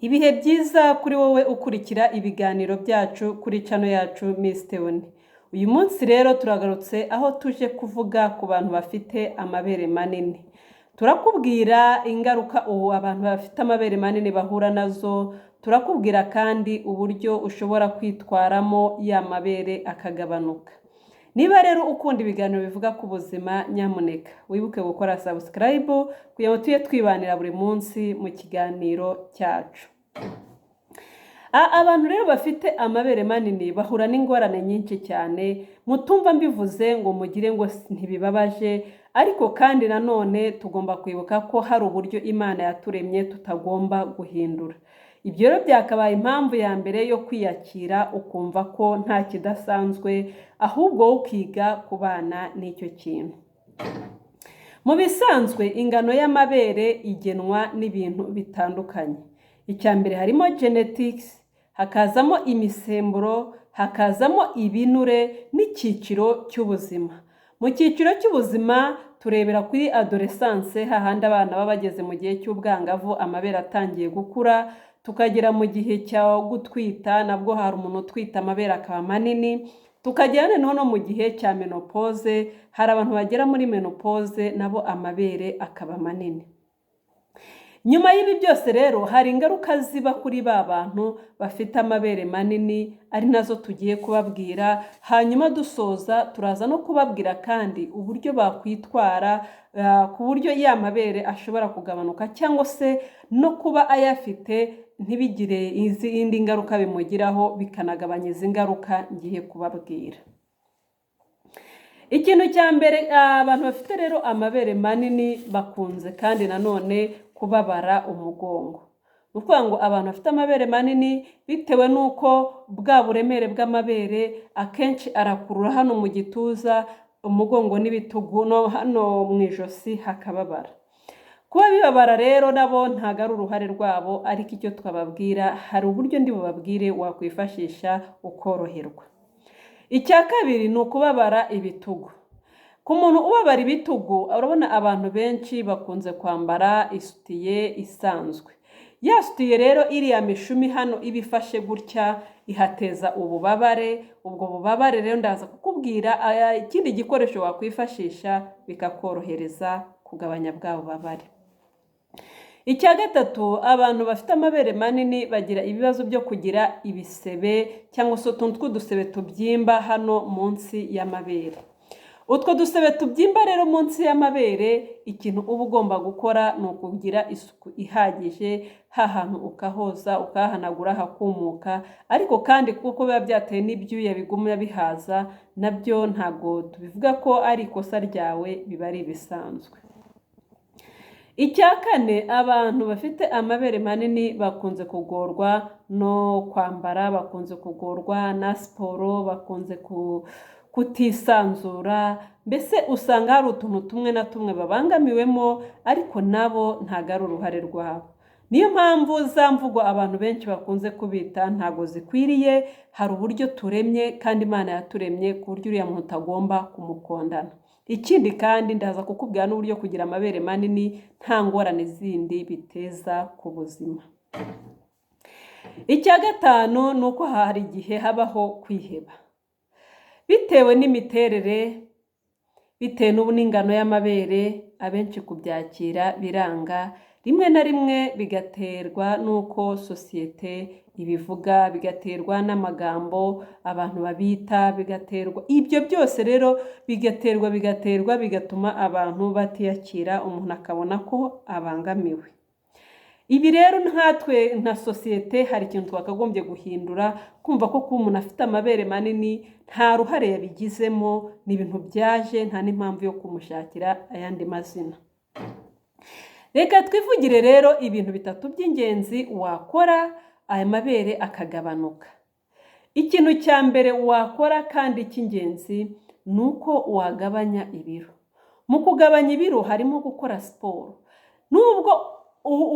Ibihe byiza kuri wowe ukurikira ibiganiro byacu kuri channel yacu Miss Theoni. Uyu munsi rero turagarutse aho tuje kuvuga ku bantu bafite amabere manini. Turakubwira ingaruka abantu bafite amabere manini bahura nazo, turakubwira kandi uburyo ushobora kwitwaramo ya mabere akagabanuka. Niba rero ukunda ibiganiro bivuga ku buzima, nyamuneka wibuke gukora subscribe kugira ngo tujye twibanira buri munsi mu kiganiro cyacu. Abantu rero bafite amabere manini bahura n'ingorane nyinshi cyane, mutumva mbivuze ngo mugire ngo ntibibabaje, ariko kandi nanone tugomba kwibuka ko hari uburyo Imana yaturemye tutagomba guhindura. Ibyo rero byakabaye impamvu ya mbere yo kwiyakira ukumva ko nta kidasanzwe, ahubwo ukiga kubana n'icyo kintu. Mu bisanzwe ingano y'amabere igenwa n'ibintu bitandukanye. Icya mbere harimo genetics, hakazamo imisemburo, hakazamo ibinure n'icyiciro cy'ubuzima. Mu cyiciro cy'ubuzima turebera kuri adolescence, hahandi abana baba bageze mu gihe cy'ubwangavu, amabere atangiye gukura, tukagera mu gihe cya gutwita, nabwo hari umuntu utwita amabere akaba manini, tukagera noneho no mu gihe cya menopause, hari abantu bagera muri menopause nabo amabere akaba manini. Nyuma y'ibi byose rero hari ingaruka ziba kuri ba bantu bafite amabere manini, ari nazo tugiye kubabwira. Hanyuma dusoza turaza no kubabwira kandi uburyo bakwitwara ku buryo ya mabere ashobora kugabanuka, cyangwa se no kuba ayafite ntibigire izindi ngaruka bimugiraho, bikanagabanya izi ngaruka ngiye kubabwira. Ikintu cya mbere, abantu bafite rero amabere manini bakunze kandi nanone kubabara umugongo. Ni ukuvuga ngo abantu bafite amabere manini bitewe n'uko bwa buremere bw'amabere akenshi arakurura hano mu gituza, umugongo n'ibitugu, no hano mu ijosi hakababara. Kuba bibabara rero nabo ntago ari uruhare rwabo, ariko icyo twababwira, hari uburyo ndi bubabwire wakwifashisha ukoroherwa. Icya kabiri ni ukubabara ibitugu. Ku muntu ubabara ibitugu, urabona abantu benshi bakunze kwambara isutiye isanzwe. Ya sutiye rero iriya mishumi hano ibifashe gutya ihateza ububabare. Ubwo bubabare rero ndaza kukubwira ikindi gikoresho wakwifashisha bikakorohereza kugabanya bwa bubabare. Icya gatatu, abantu bafite amabere manini bagira ibibazo byo kugira ibisebe cyangwa se utuntu tw'udusebe tubyimba hano munsi y'amabere. Utwo dusebe tubyimba rero munsi y'amabere, ikintu uba ugomba gukora ni ukugira isuku ihagije, hahantu ukahoza, ukahanagura hakumuka, ariko kandi kuko biba byatewe n'ibyuya biguma bihaza, nabyo ntabwo tubivuga ko ari ikosa ryawe, biba ari ibisanzwe. Icya kane, abantu bafite amabere manini bakunze kugorwa no kwambara, bakunze kugorwa na siporo, bakunze kutisanzura, mbese usanga hari utuntu tumwe na tumwe babangamiwemo, ariko nabo ntago ari uruhare rwabo. Niyo mpamvu za mvugo abantu benshi bakunze kubita ntago zikwiriye. Hari uburyo turemye kandi Imana yaturemye ku buryo uriya muntu utagomba kumukondana. Ikindi kandi ndaza kukubwira n'uburyo kugira amabere manini nta ngorane zindi biteza ku buzima. Icya gatanu ni uko hari igihe habaho kwiheba bitewe n'imiterere, bitewe n'ingano y'amabere. Abenshi kubyakira biranga, rimwe na rimwe bigaterwa n'uko sosiyete ibivuga, bigaterwa n'amagambo abantu babita, bigaterwa ibyo byose rero bigaterwa bigatuma abantu batiyakira, umuntu akabona ko abangamiwe. Ibi rero nkatwe nka sosiyete hari ikintu twakagombye guhindura, kumva ko kuba umuntu afite amabere manini nta ruhare yabigizemo, ni ibintu byaje, nta n'impamvu yo kumushakira ayandi mazina. Reka twivugire rero ibintu bitatu by'ingenzi wakora aya mabere akagabanuka. Ikintu cya mbere wakora kandi cy'ingenzi ni uko wagabanya ibiro. Mu kugabanya ibiro harimo gukora siporo. Nubwo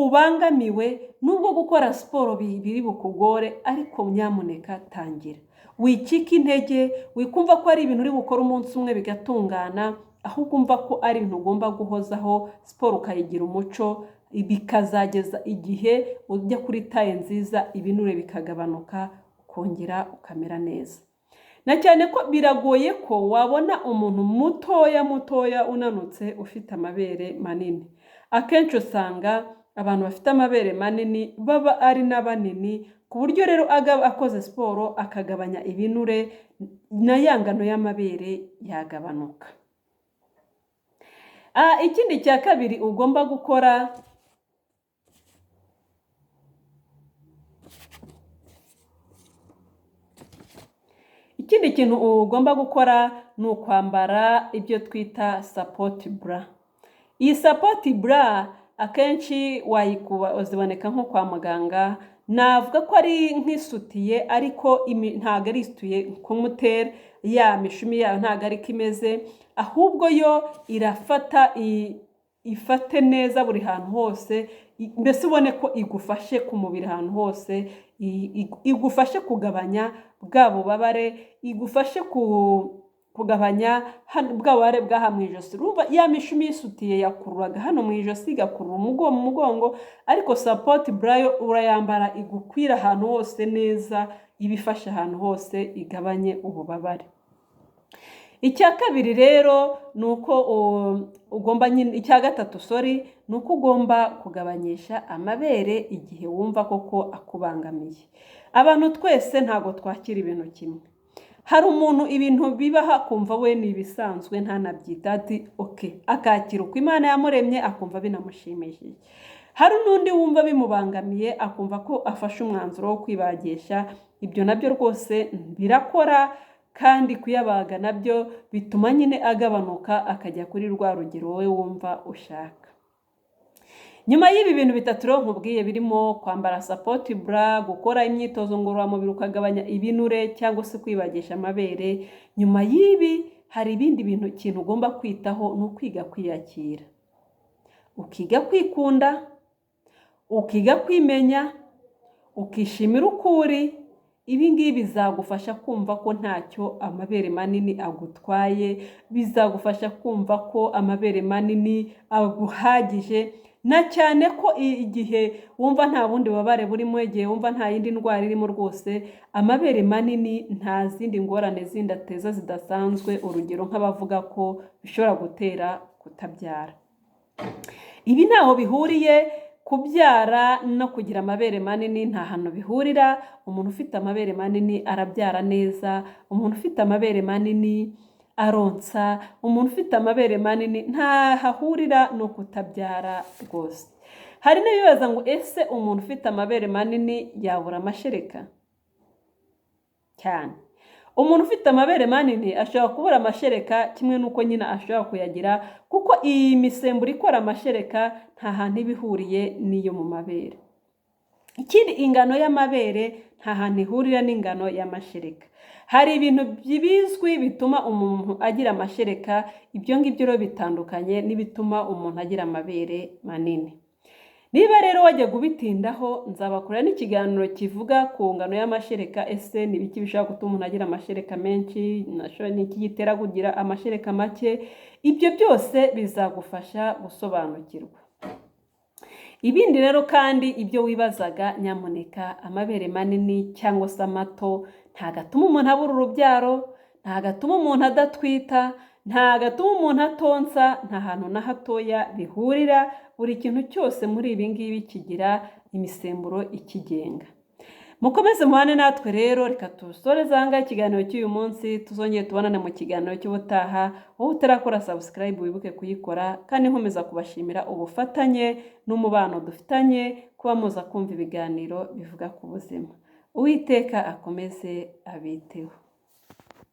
ubangamiwe, nubwo gukora siporo biri bukugore, ariko nyamuneka tangira. Wicika intege, wikumva ko ari ibintu uri bukora umunsi umwe bigatungana, ahubwo umva ko ari ibintu ugomba guhozaho, siporo ukayigira umuco, bikazageza igihe ujya kuri taye nziza ibinure bikagabanuka ukongera ukamera neza. Na cyane ko biragoye ko wabona umuntu mutoya unanutse ufite amabere manini. Akenshi usanga abantu bafite amabere manini baba ari n'abanini, ku buryo rero akoze siporo akagabanya ibinure na ya ngano y'amabere yagabanuka. Ikindi cya kabiri ugomba gukora, ikindi kintu ugomba gukora ni ukwambara ibyo twita support bra. Iyi support bra akenshi ziboneka nko kwa muganga. Navuga ko ari nk'isutiye ariko ntago ari isutiye kumutera, ya mishumi yayo ntago ari kimeze, ahubwo yo irafata ifate neza buri hantu hose, mbese ubone ko igufashe ku mubiri ahantu hose, igufashe kugabanya bwa bubabare, igufashe kugabanya bwa bubabare bw'aha mu ijosi. Urumva ya mishumi y'isutiye yakururaga hano mu ijosi igakurura mu mugongo, ariko support bra yo urayambara igukwira ahantu hose neza, ibifasha ahantu hose igabanye ububabare. Icya kabiri rero ni uko icya gatatu ni uko ugomba kugabanyisha amabere igihe wumva koko akubangamiye. Abantu twese ntago twakira ibintu kimwe. Hari umuntu ibintu bibaha akumva we ni ibisanzwe ntanabyita, ati akakira uko Imana yamuremye akumva binamushimishije. Hari n'undi wumva bimubangamiye akumva ko afashe umwanzuro wo kwibagisha. Ibyo nabyo rwose birakora, kandi kuyabaga nabyo bituma nyine agabanuka akajya kuri rwa rugero wowe wumva ushaka. Nyuma y'ibi bintu bitatu rero nkubwiye, birimo kwambara support bra, gukora imyitozo ngororamubiri ukagabanya ibinure cyangwa se kwibagisha amabere, nyuma y'ibi hari ibindi ikintu ugomba kwitaho, ni ukwiga kwiyakira, ukiga kwikunda, ukiga kwimenya, ukishimira uko uri. Ibi ngibi bizagufasha kumva ko ntacyo amabere manini agutwaye, bizagufasha kumva ko amabere manini aguhagije, na cyane ko igihe wumva nta bundi bubabare burimo, igihe wumva nta yindi ndwara irimo, rwose amabere manini nta zindi ngorane zindi ateza zidasanzwe, urugero nk'abavuga ko bishobora gutera kutabyara. Ibi ntaho bihuriye, kubyara no kugira amabere manini nta hantu bihurira. Umuntu ufite amabere manini arabyara neza, umuntu ufite amabere manini aronsa, umuntu ufite amabere manini nta hahurira no kutabyara rwose. Hari n'ibibaza ngo ese umuntu ufite amabere manini yabura amashereka? Cyane. Umuntu ufite amabere manini ashobora kubura amashereka kimwe n'uko nyine ashobora kuyagira, kuko iyi misemburo ikora amashereka nta hantu ibihuriye n'iyo mu mabere. Ikindi, ingano y'amabere nta hantu ihurira n'ingano y'amashereka. Hari ibintu bizwi bituma umuntu agira amashereka, ibyo ngibyo rero bitandukanye n'ibituma umuntu agira amabere manini. Niba rero wajya gubitindaho, nzabakorera n'ikiganiro kivuga ku ngano y'amashereka. Ese ni ibiki bishobora gutuma umuntu agira amashereka menshi, ni iki gitera kugira amashereka make? Ibyo byose bizagufasha gusobanukirwa. Ibindi rero kandi ibyo wibazaga, nyamuneka amabere manini cyangwa se amato ntagatuma umuntu abura urubyaro, ntagatuma umuntu adatwita, ntagatuma umuntu atonsa, nta hantu na hatoya bihurira. Buri kintu cyose muri ibi ngibi kigira imisemburo ikigenga. Mukomeze muhane natwe rero, reka tusoreze aha ngaha ikiganiro cy'uyu munsi, tuzongere tubonane mu kiganiro cy'ubutaha. Wowe utarakora subscribe wibuke kuyikora, kandi nkomeza kubashimira ubufatanye n'umubano dufitanye, kuba muza kumva ibiganiro bivuga ku buzima. Uwiteka akomeze abiteho.